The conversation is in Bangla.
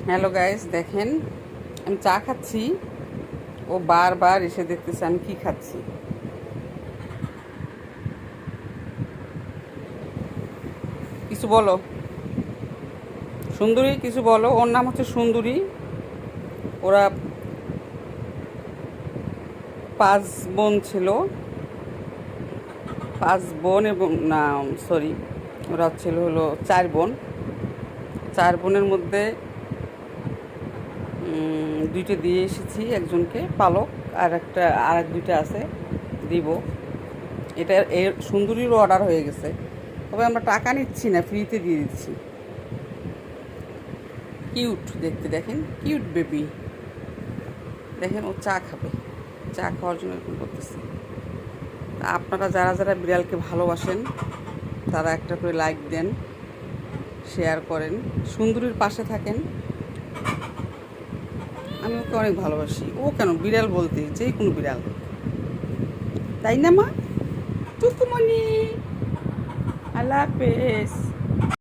হ্যালো গাইস, দেখেন আমি চা খাচ্ছি। ও বারবার এসে দেখতেছে আমি কি খাচ্ছি। কিছু বলো সুন্দরী, কিছু বলো। ওর নাম হচ্ছে সুন্দরী। ওরা 5 বোন ছিল, 5 বোন এবং না সরি, ওরা হলো 4 বোন। 4 বোনের মধ্যে দুইটা দিয়ে এসেছি একজনকে পালক, আর এক দুইটা আছে দিব। এটা এর সুন্দরীরও অর্ডার হয়ে গেছে, তবে আমরা টাকা নিচ্ছি না, ফ্রিতে দিয়ে দিচ্ছি। কিউট দেখতে, দেখেন কিউট বেবি। দেখেন ও চা খাবে, চা খাওয়ার জন্য এরকম করতেছে। আপনারা যারা যারা বিড়ালকে ভালোবাসেন তারা একটা করে লাইক দেন, শেয়ার করেন, সুন্দরীর পাশে থাকেন। আমি ওকে অনেক ভালোবাসি। ও কেন বিড়াল বলতে, যে কোনো বিড়াল, তাই না মা? টুকুমনি, আল্লাহ হাফেজ।